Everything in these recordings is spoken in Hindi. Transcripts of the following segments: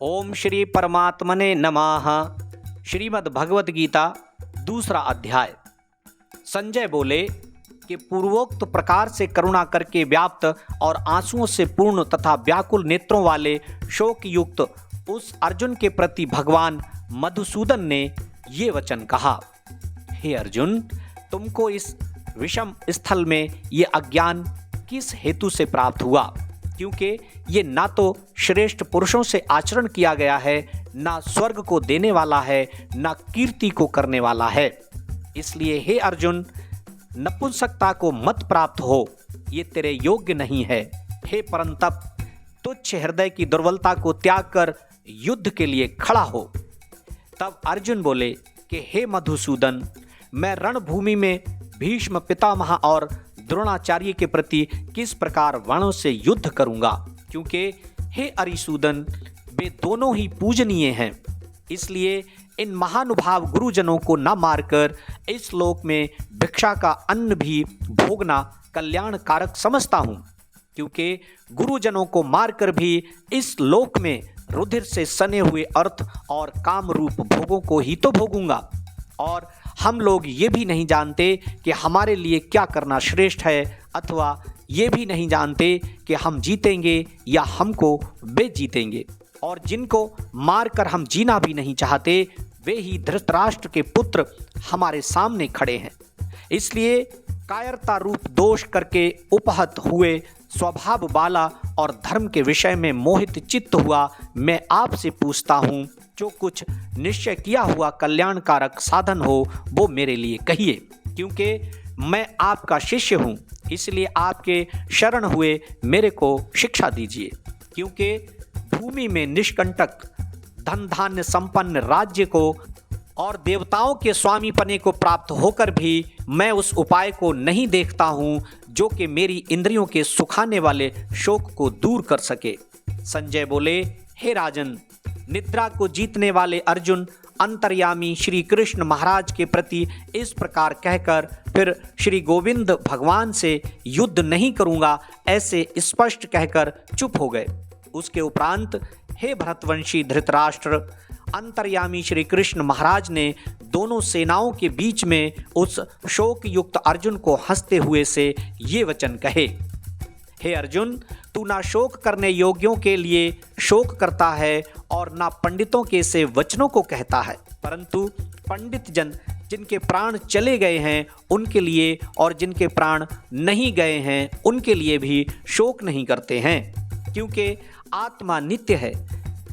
ओम श्री परमात्मने नमः। श्रीमद् भगवत गीता दूसरा अध्याय। संजय बोले कि पूर्वोक्त प्रकार से करुणा करके व्याप्त और आंसुओं से पूर्ण तथा व्याकुल नेत्रों वाले शोक युक्त उस अर्जुन के प्रति भगवान मधुसूदन ने ये वचन कहा। हे अर्जुन, तुमको इस विषम स्थल में ये अज्ञान किस हेतु से प्राप्त हुआ? क्योंकि ये ना तो श्रेष्ठ पुरुषों से आचरण किया गया है, ना स्वर्ग को देने वाला है, ना कीर्ति को करने वाला है। इसलिए हे अर्जुन, नपुंसकता को मत प्राप्त हो, ये तेरे योग्य नहीं है। हे परंतप, तुच्छ हृदय की दुर्बलता को त्याग कर युद्ध के लिए खड़ा हो। तब अर्जुन बोले कि हे मधुसूदन, मैं रणभूमि में भीष्म पितामह और द्रोणाचार्य के प्रति किस प्रकार वर्णों से युद्ध करूंगा? क्योंकि हे अरिसूदन, वे दोनों ही पूजनीय हैं। इसलिए इन महानुभाव गुरुजनों को न मारकर इस लोक में भिक्षा का अन्न भी भोगना कल्याणकारक समझता हूँ। क्योंकि गुरुजनों को मारकर भी इस लोक में रुधिर से सने हुए अर्थ और काम रूप भोगों को ही तो भोगूंगा। और हम लोग ये भी नहीं जानते कि हमारे लिए क्या करना श्रेष्ठ है, अथवा ये भी नहीं जानते कि हम जीतेंगे या हमको वे जीतेंगे। और जिनको मारकर हम जीना भी नहीं चाहते, वे ही धृतराष्ट्र के पुत्र हमारे सामने खड़े हैं। इसलिए कायरता रूप दोष करके उपहत हुए स्वभाव वाला और धर्म के विषय में मोहित चित्त हुआ मैं आपसे पूछता हूँ, जो कुछ निश्चय किया हुआ कल्याणकारक साधन हो वो मेरे लिए कहिए। क्योंकि मैं आपका शिष्य हूँ, इसलिए आपके शरण हुए मेरे को शिक्षा दीजिए। क्योंकि भूमि में निष्कंटक धन धान्य संपन्न राज्य को और देवताओं के स्वामी पने को प्राप्त होकर भी मैं उस उपाय को नहीं देखता हूँ जो कि मेरी इंद्रियों के सुखाने वाले शोक को दूर कर सके। संजय बोले, हे राजन, निद्रा को जीतने वाले अर्जुन अंतर्यामी श्री कृष्ण महाराज के प्रति इस प्रकार कहकर फिर श्री गोविंद भगवान से युद्ध नहीं करूँगा ऐसे स्पष्ट कहकर चुप हो गए। उसके उपरांत हे भरतवंशी धृतराष्ट्र, अंतर्यामी श्री कृष्ण महाराज ने दोनों सेनाओं के बीच में उस शोक युक्त अर्जुन को हंसते हुए से ये वचन कहे। हे अर्जुन, तू ना शोक करने योग्यों के लिए शोक करता है और ना पंडितों के से वचनों को कहता है, परंतु पंडित जन जिनके प्राण चले गए हैं उनके लिए और जिनके प्राण नहीं गए हैं उनके लिए भी शोक नहीं करते हैं। क्योंकि आत्मा नित्य है,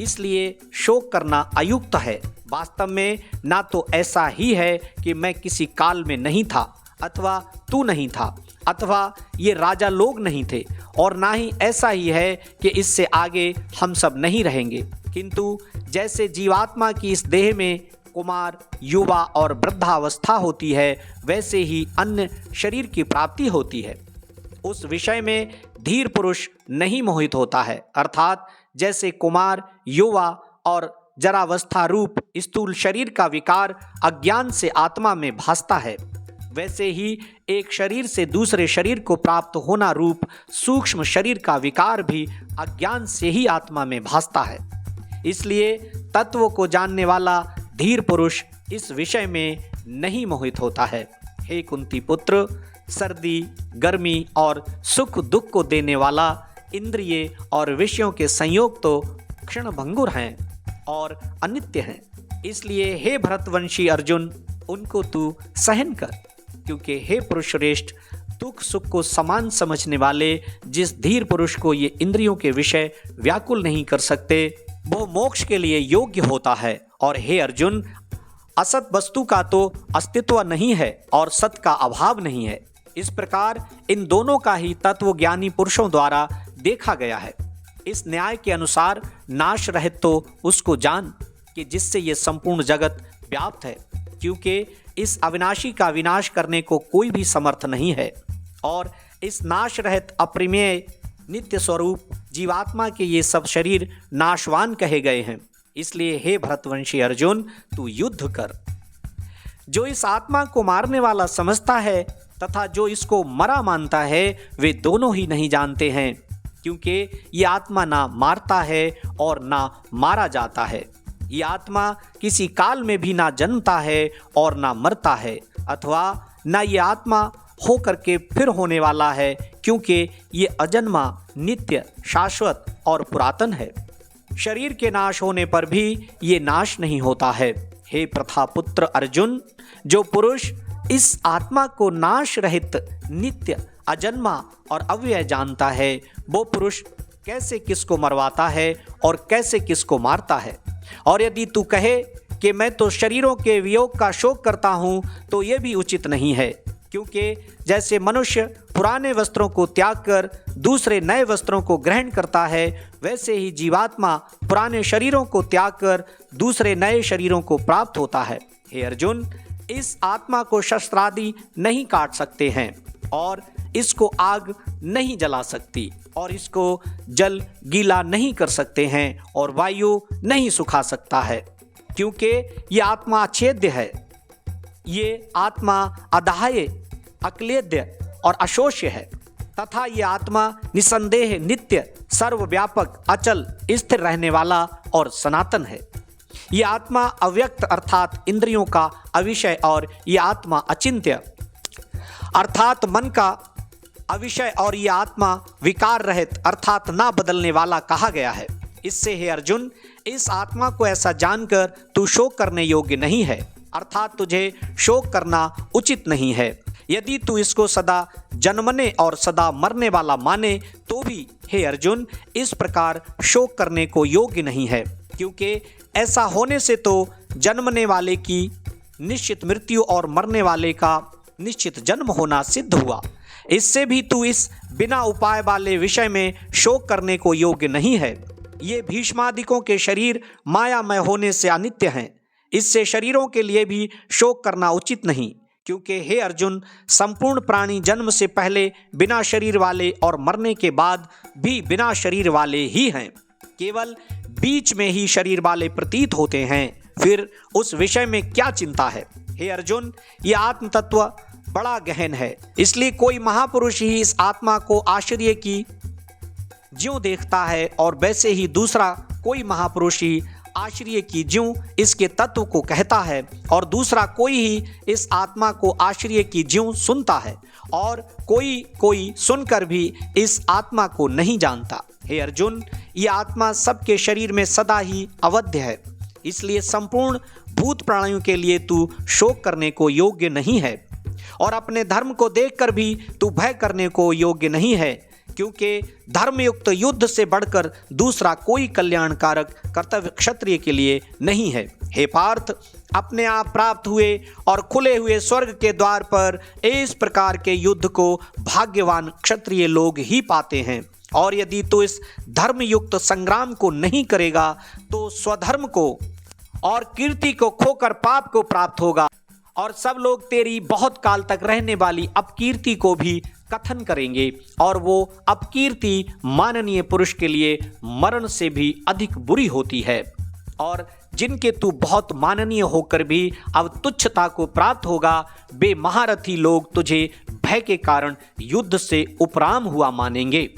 इसलिए शोक करना अयुक्त है। वास्तव में ना तो ऐसा ही है कि मैं किसी काल में नहीं था, अथवा तू नहीं था, अथवा ये राजा लोग नहीं थे, और ना ही ऐसा ही है कि इससे आगे हम सब नहीं रहेंगे। किंतु जैसे जीवात्मा की इस देह में कुमार, युवा और वृद्धावस्था होती है, वैसे ही अन्य शरीर की प्राप्ति होती है। उस विषय में धीर पुरुष नहीं मोहित होता है। अर्थात जैसे कुमार, युवा और जरावस्था रूप स्थूल शरीर का विकार अज्ञान से आत्मा में भासता है, वैसे ही एक शरीर से दूसरे शरीर को प्राप्त होना रूप सूक्ष्म शरीर का विकार भी अज्ञान से ही आत्मा में भासता है। इसलिए तत्व को जानने वाला धीर पुरुष इस विषय में नहीं मोहित होता है। हे कुंती पुत्र, सर्दी, गर्मी और सुख दुख को देने वाला इंद्रिय और विषयों के संयोग तो क्षणभंगुर हैं और अनित्य हैं। इसलिए हे भरतवंशी अर्जुन, उनको तू सहन कर। क्योंकि हे पुरुष श्रेष्ठ, दुख सुख को समान समझने वाले जिस धीर पुरुष को ये इंद्रियों के विषय व्याकुल नहीं कर सकते, वो मोक्ष के लिए योग्य होता है। और हे अर्जुन, असत वस्तु का तो अस्तित्व नहीं है और सत का अभाव नहीं है। इस प्रकार इन दोनों का ही तत्वज्ञानी पुरुषों द्वारा देखा गया है। इस न्याय के अनुसार नाश रहित तो उसको जान कि जिससे ये संपूर्ण जगत व्याप्त है। क्योंकि इस अविनाशी का विनाश करने को कोई भी समर्थ नहीं है। और इस नाश रहित अप्रमेय नित्य स्वरूप जीवात्मा के ये सब शरीर नाशवान कहे गए हैं। इसलिए हे भरतवंशी अर्जुन, तू युद्ध कर। जो इस आत्मा को मारने वाला समझता है तथा जो इसको मरा मानता है, वे दोनों ही नहीं जानते हैं क्योंकि ये आत्मा ना मारता है और ना मारा जाता है। ये आत्मा किसी काल में भी ना जन्मता है और ना मरता है, अथवा ना ये आत्मा हो करके फिर होने वाला है, क्योंकि ये अजन्मा, नित्य, शाश्वत और पुरातन है। शरीर के नाश होने पर भी ये नाश नहीं होता है। हे प्रथापुत्र अर्जुन, जो पुरुष इस आत्मा को नाश रहित, नित्य, अजन्मा और अव्यय जानता है, वो पुरुष कैसे किसको मरवाता है और कैसे किसको मारता है। और यदि तू कहे कि मैं तो शरीरों के वियोग का शोक करता हूँ, तो ये भी उचित नहीं है, क्योंकि जैसे मनुष्य पुराने वस्त्रों को त्याग कर दूसरे नए वस्त्रों को ग्रहण करता है, वैसे ही जीवात्मा पुराने शरीरों को त्याग कर दूसरे नए शरीरों को प्राप्त होता है। हे अर्जुन, इस आत्मा को शस्त्रादि नहीं काट सकते हैं, और इसको आग नहीं जला सकती, और इसको जल गीला नहीं कर सकते हैं, और वायु नहीं सुखा सकता है, क्योंकि ये आत्मा अछेद्य है। ये आत्मा अदाह्य, अक्लेद्य और अशोष्य है, तथा ये आत्मा निसंदेह नित्य, सर्वव्यापक, अचल, स्थिर रहने वाला और सनातन है। ये आत्मा अव्यक्त अर्थात इंद्रियों का अविषय, और ये आत्मा अचिंत्य अर्थात मन का अविषय, और ये आत्मा विकार रहित अर्थात ना बदलने वाला कहा गया है। इससे हे अर्जुन, इस आत्मा को ऐसा जानकर तू शोक करने योग्य नहीं है, अर्थात तुझे शोक करना उचित नहीं है। यदि तू इसको सदा जन्मने और सदा मरने वाला माने, तो भी हे अर्जुन, इस प्रकार शोक करने को योग्य नहीं है, क्योंकि ऐसा होने से तो जन्मने वाले की निश्चित मृत्यु और मरने वाले का निश्चित जन्म होना सिद्ध हुआ। इससे भी तू इस बिना उपाय वाले विषय में शोक करने को योग्य नहीं है। ये भीष्मादिकों के शरीर मायामय होने से अनित्य हैं, इससे शरीरों के लिए भी शोक करना उचित नहीं, क्योंकि हे अर्जुन, संपूर्ण प्राणी जन्म से पहले बिना शरीर वाले और मरने के बाद भी बिना शरीर वाले ही हैं। केवल बीच में ही शरीर वाले प्रतीत होते हैं, फिर उस विषय में क्या चिंता है। हे अर्जुन, ये आत्म तत्व बड़ा गहन है, इसलिए कोई महापुरुष ही इस आत्मा को आश्चर्य की ज्यों देखता है, और वैसे ही दूसरा कोई महापुरुष ही आश्चर्य की ज्यों इसके तत्व को कहता है, और दूसरा कोई ही इस आत्मा को आश्चर्य की ज्यों सुनता है, और कोई सुनकर भी इस आत्मा को नहीं जानता। हे अर्जुन, ये आत्मा सबके शरीर में सदा ही अवध्य है, इसलिए संपूर्ण भूत प्राणियों के लिए तू शोक करने को योग्य नहीं है, और अपने धर्म को देखकर भी तू भय करने को योग्य नहीं है, क्योंकि धर्मयुक्त युद्ध से बढ़कर दूसरा कोई कल्याणकारक कर्तव्य क्षत्रिय के लिए नहीं है। हे पार्थ, अपने आप प्राप्त हुए और खुले हुए स्वर्ग के द्वार पर इस प्रकार के युद्ध को भाग्यवान क्षत्रिय लोग ही पाते हैं, और यदि तू इस धर्मयुक्त संग्राम को नहीं करेगा, तो स्वधर्म को और कीर्ति को खोकर पाप को प्राप्त होगा, और सब लोग तेरी बहुत काल तक रहने वाली अपकीर्ति को भी कथन करेंगे, और वो अपकीर्ति माननीय पुरुष के लिए मरण से भी अधिक बुरी होती है, और जिनके तू बहुत माननीय होकर भी अब तुच्छता को प्राप्त होगा, वे महारथी लोग तुझे भय के कारण युद्ध से उपराम हुआ मानेंगे,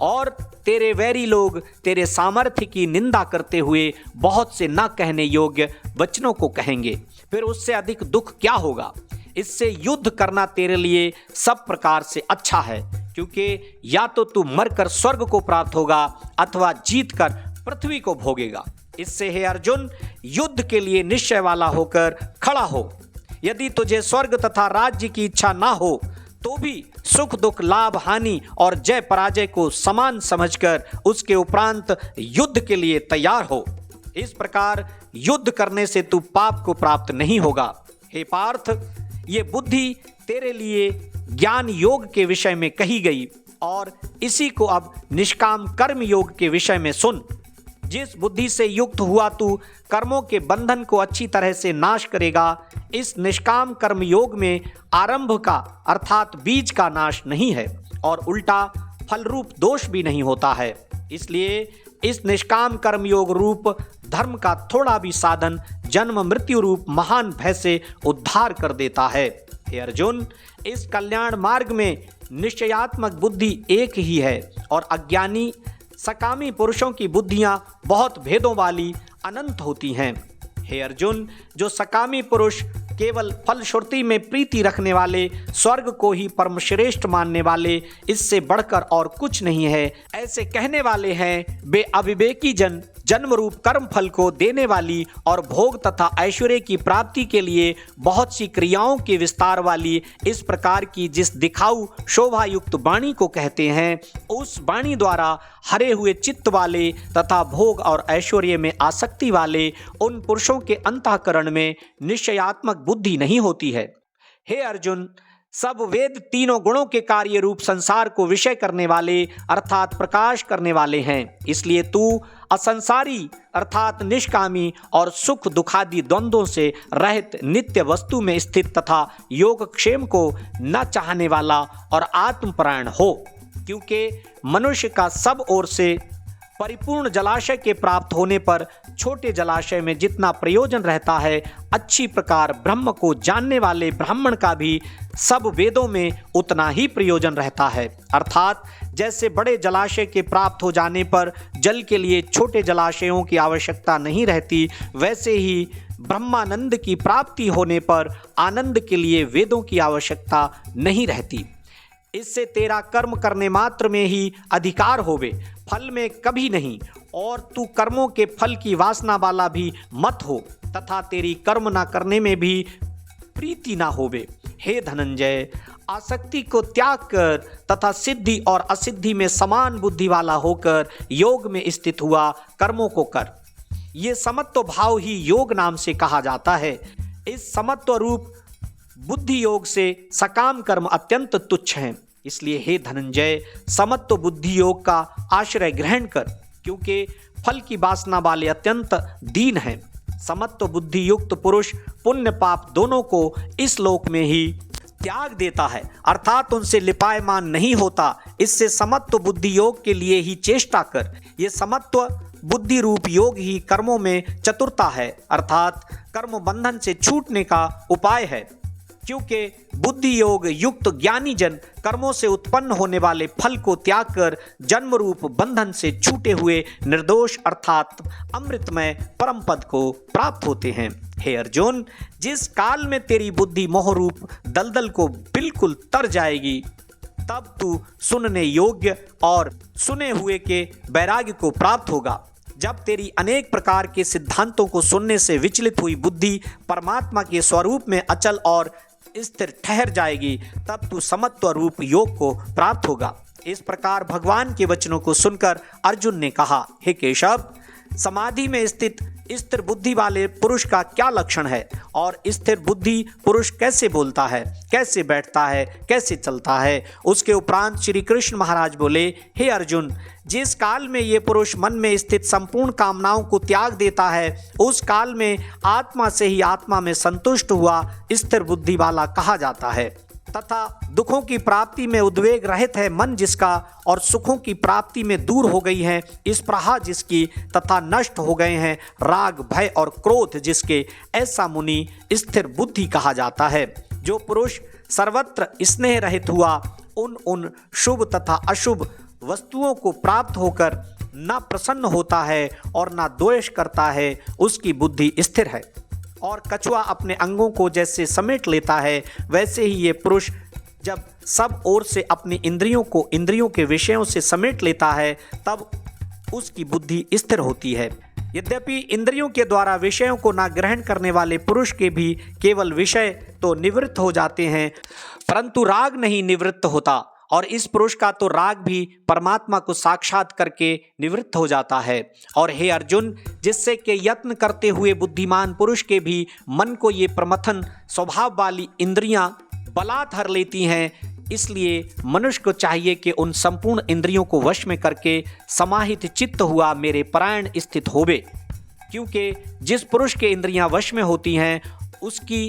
और तेरे वैरी लोग तेरे सामर्थ्य की निंदा करते हुए बहुत से न कहने योग्य वचनों को कहेंगे। फिर उससे अधिक दुख क्या होगा। इससे युद्ध करना तेरे लिए सब प्रकार से अच्छा है, क्योंकि या तो तू मरकर स्वर्ग को प्राप्त होगा, अथवा जीतकर पृथ्वी को भोगेगा। इससे हे अर्जुन, युद्ध के लिए निश्चय वाला होकर खड़ा हो। यदि तुझे स्वर्ग तथा राज्य की इच्छा ना हो, तो भी सुख दुख, लाभ हानि और जय पराजय को समान समझकर उसके उपरांत युद्ध के लिए तैयार हो। इस प्रकार युद्ध करने से तू पाप को प्राप्त नहीं होगा। हे पार्थ, ये बुद्धि तेरे लिए ज्ञान योग के विषय में कही गई, और इसी को अब निष्काम कर्म योग के विषय में सुन। जिस बुद्धि से युक्त हुआ तू कर्मों के बंधन को अच्छी तरह से नाश करेगा, इस निष्काम कर्म योग में आरंभ का अर्थात बीज का नाश नहीं है, और उल्टा फल रूप दोष भी नहीं होता है। इसलिए इस निष्काम कर्म योग रूप धर्म का थोड़ा भी साधन जन्म मृत्यु रूप महान भय से उद्धार कर देता है। हे अर्जुन, इस कल्याण मार्ग में निश्चयात्मक बुद्धि एक ही है और अज्ञानी सकामी पुरुषों की बुद्धियां बहुत भेदों वाली अनंत होती हैं। हे अर्जुन, जो सकामी पुरुष केवल फलश्रुति में प्रीति रखने वाले, स्वर्ग को ही परम श्रेष्ठ मानने वाले, इससे बढ़कर और कुछ नहीं है, ऐसे कहने वाले हैं वे अविवेकी जन जन्म रूप कर्म फल को देने वाली और भोग तथा ऐश्वर्य की प्राप्ति के लिए बहुत सी क्रियाओं के विस्तार वाली इस प्रकार की जिस दिखाऊ शोभा युक्त वाणी को कहते हैं, उस वाणी द्वारा हरे हुए चित्त वाले तथा भोग और ऐश्वर्य में आसक्ति वाले उन पुरुषों के अंतःकरण में निश्चयात्मक बुद्धि नहीं होती है। हे अर्जुन, सब वेद तीनों गुणों के कार्य रूप संसार को विषय करने वाले अर्थात प्रकाश करने वाले हैं। इसलिए तू असंसारी अर्थात निष्कामी और सुख दुखादि द्वंद्वों से रहित नित्य वस्तु में स्थित तथा योगक्षेम को न चाहने वाला और आत्मपरायण हो, क्योंकि मनुष्य का सब ओर से परिपूर्ण जलाशय के प्राप्त होने पर छोटे जलाशय में जितना प्रयोजन रहता है, अच्छी प्रकार ब्रह्म को जानने वाले ब्राह्मण का भी सब वेदों में उतना ही प्रयोजन रहता है। अर्थात जैसे बड़े जलाशय के प्राप्त हो जाने पर जल के लिए छोटे जलाशयों की आवश्यकता नहीं रहती, वैसे ही ब्रह्मानंद की प्राप्ति होने पर आनंद के लिए वेदों की आवश्यकता नहीं रहती। इससे तेरा कर्म करने मात्र में ही अधिकार होवे, फल में कभी नहीं, और तू कर्मों के फल की वासना वाला भी मत हो तथा तेरी कर्म ना करने में भी प्रीति ना होवे। हे धनंजय, आसक्ति को त्याग कर तथा सिद्धि और असिद्धि में समान बुद्धि वाला होकर योग में स्थित हुआ कर्मों को कर। ये समत्व भाव ही योग नाम से कहा जाता है। इस समत्व रूप बुद्धि योग से सकाम कर्म अत्यंत तुच्छ हैं। इसलिए हे धनंजय, समत्व बुद्धि योग का आश्रय ग्रहण कर, क्योंकि फल की वासना वाले अत्यंत दीन हैं। समत्व बुद्धि युक्त पुरुष पुण्य पाप दोनों को इस लोक में ही त्याग देता है, अर्थात उनसे लिपायमान नहीं होता। इससे समत्व बुद्धि योग के लिए ही चेष्टा कर। ये समत्व बुद्धि रूप योग ही कर्मों में चतुरता है, अर्थात कर्म बंधन से छूटने का उपाय है। क्योंकि बुद्धि योग युक्त ज्ञानी जन कर्मों से उत्पन्न होने वाले फल को त्याग कर जन्म रूप बंधन से छूटे हुए निर्दोष अर्थात अमृतमय परम पद को प्राप्त होते हैं। हे अर्जुन, जिस काल में तेरी बुद्धि मोह रूप दलदल को बिल्कुल तर जाएगी, तब तू सुनने योग्य और सुने हुए के वैराग्य को प्राप्त होगा। जब तेरी अनेक प्रकार के सिद्धांतों को सुनने से विचलित हुई बुद्धि परमात्मा के स्वरूप में अचल और स्थिर ठहर जाएगी, तब तू समत्व रूप योग को प्राप्त होगा। इस प्रकार भगवान के वचनों को सुनकर अर्जुन ने कहा, हे केशव, समाधि में स्थित स्थिर बुद्धि वाले पुरुष का क्या लक्षण है और स्थिर बुद्धि पुरुष कैसे बोलता है, कैसे बैठता है, कैसे चलता है। उसके उपरांत श्री कृष्ण महाराज बोले, हे अर्जुन, जिस काल में ये पुरुष मन में स्थित संपूर्ण कामनाओं को त्याग देता है, उस काल में आत्मा से ही आत्मा में संतुष्ट हुआ स्थिर बुद्धि वाला कहा जाता है। तथा दुखों की प्राप्ति में उद्वेग रहित है मन जिसका और सुखों की प्राप्ति में दूर हो गई है स्पृहा जिसकी तथा नष्ट हो गए हैं राग भय और क्रोध जिसके, ऐसा मुनि स्थिर बुद्धि कहा जाता है। जो पुरुष सर्वत्र स्नेह रहित हुआ उन शुभ तथा अशुभ वस्तुओं को प्राप्त होकर न प्रसन्न होता है और न द्वेष करता है, उसकी बुद्धि स्थिर है। और कछुआ अपने अंगों को जैसे समेट लेता है, वैसे ही ये पुरुष जब सब ओर से अपनी इंद्रियों को इंद्रियों के विषयों से समेट लेता है, तब उसकी बुद्धि स्थिर होती है। यद्यपि इंद्रियों के द्वारा विषयों को ना ग्रहण करने वाले पुरुष के भी केवल विषय तो निवृत्त हो जाते हैं, परंतु राग नहीं निवृत्त होता, और इस पुरुष का तो राग भी परमात्मा को साक्षात करके निवृत्त हो जाता है। और हे अर्जुन, जिससे कि यत्न करते हुए बुद्धिमान पुरुष के भी मन को ये प्रमथन स्वभाव वाली इंद्रियां बलात् हर लेती हैं, इसलिए मनुष्य को चाहिए कि उन संपूर्ण इंद्रियों को वश में करके समाहित चित्त हुआ मेरे परायण स्थित होवे। क्योंकि जिस पुरुष के इंद्रियां वश में होती हैं, उसकी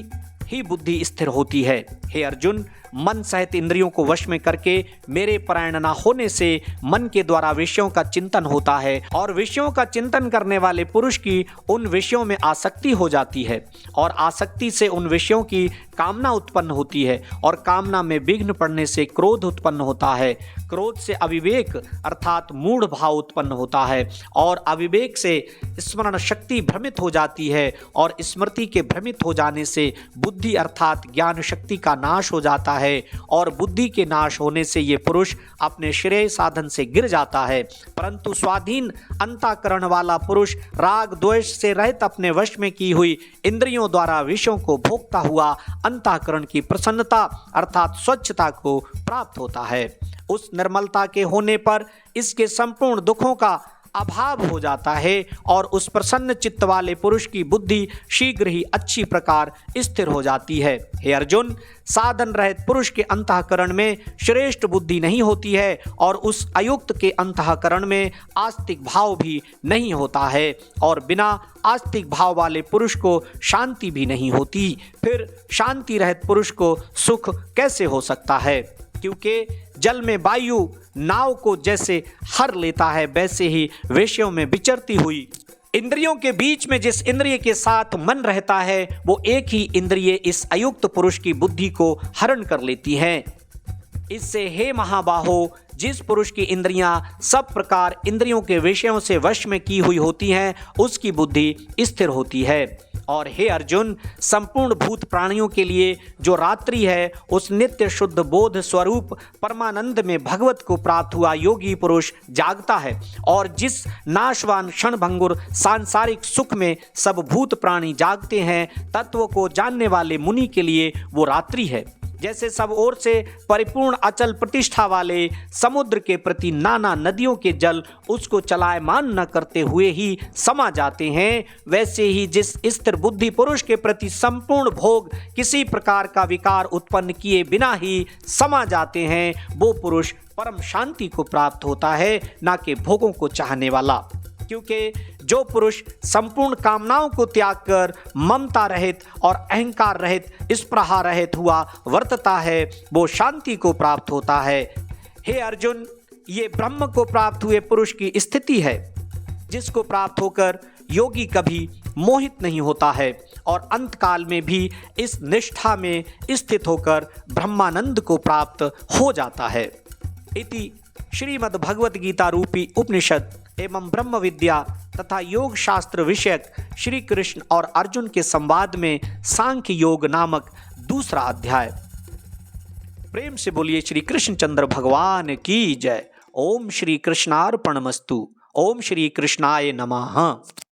ही बुद्धि स्थिर होती है। हे अर्जुन, मन सहित इंद्रियों को वश में करके मेरे परायण न होने से मन के द्वारा विषयों का चिंतन होता है और विषयों का चिंतन करने वाले पुरुष की उन विषयों में आसक्ति हो जाती है और आसक्ति से उन विषयों की कामना उत्पन्न होती है और कामना में विघ्न पड़ने से क्रोध उत्पन्न होता है। क्रोध से अविवेक अर्थात मूढ़ भाव उत्पन्न होता है और अविवेक से स्मरण शक्ति भ्रमित हो जाती है और स्मृति के भ्रमित हो जाने से बुद्धि अर्थात ज्ञान शक्ति का नाश हो जाता है और बुद्धि के नाश होने से ये पुरुष अपने श्रेय साधन से गिर जाता है। परंतु स्वाधीन अंतःकरण वाला पुरुष राग द्वेष से रहित अपने वश में की हुई इंद्रियों द्वारा विषयों को भोगता हुआ अंतःकरण की प्रसन्नता अर्थात स्वच्छता को प्राप्त होता है। उस निर्मलता के होने पर इसके संपूर्ण दुखों का अभाव हो जाता है और उस प्रसन्न चित्त वाले पुरुष की बुद्धि शीघ्र ही अच्छी प्रकार स्थिर हो जाती है। हे अर्जुन, साधन रहित पुरुष के अंतःकरण में श्रेष्ठ बुद्धि नहीं होती है और उस अयुक्त के अंतःकरण में आस्तिक भाव भी नहीं होता है और बिना आस्तिक भाव वाले पुरुष को शांति भी नहीं होती। फिर शांति रहित पुरुष को सुख कैसे हो सकता है? क्योंकि जल में वायु नाव को जैसे हर लेता है वैसे ही विषयों में विचरती हुई इंद्रियों के बीच में जिस इंद्रिय के साथ मन रहता है वो एक ही इंद्रिय इस अयुक्त पुरुष की बुद्धि को हरण कर लेती है। इससे हे महाबाहो, जिस पुरुष की इंद्रियां सब प्रकार इंद्रियों के विषयों से वश में की हुई होती हैं उसकी बुद्धि स्थिर होती है। और हे अर्जुन, संपूर्ण भूत प्राणियों के लिए जो रात्रि है उस नित्य शुद्ध बोध स्वरूप परमानंद में भगवत को प्राप्त हुआ योगी पुरुष जागता है और जिस नाशवान क्षणभंगुर सांसारिक सुख में सब भूत प्राणी जागते हैं तत्व को जानने वाले मुनि के लिए वो रात्रि है। जैसे सब ओर से परिपूर्ण अचल प्रतिष्ठा वाले समुद्र के प्रति नाना नदियों के जल उसको चलायमान न करते हुए ही समा जाते हैं, वैसे ही जिस स्थिर बुद्धि पुरुष के प्रति संपूर्ण भोग किसी प्रकार का विकार उत्पन्न किए बिना ही समा जाते हैं वो पुरुष परम शांति को प्राप्त होता है, ना कि भोगों को चाहने वाला। क्योंकि जो पुरुष संपूर्ण कामनाओं को त्याग कर ममता रहित और अहंकार रहित स्पृहा रहित हुआ वर्तता है वो शांति को प्राप्त होता है। हे अर्जुन, ये ब्रह्म को प्राप्त हुए पुरुष की स्थिति है जिसको प्राप्त होकर योगी कभी मोहित नहीं होता है और अंतकाल में भी इस निष्ठा में स्थित होकर ब्रह्मानंद को प्राप्त हो जाता है। इति श्रीमद् भगवत गीता रूपी उपनिषद एवं ब्रह्म विद्या तथा योग शास्त्र विषयक श्री कृष्ण और अर्जुन के संवाद में सांख्य योग नामक दूसरा अध्याय। प्रेम से बोलिए श्री कृष्णचंद्र भगवान की जय। ओम श्री कृष्णार्पणमस्तु। ओम श्री कृष्णाय नमः।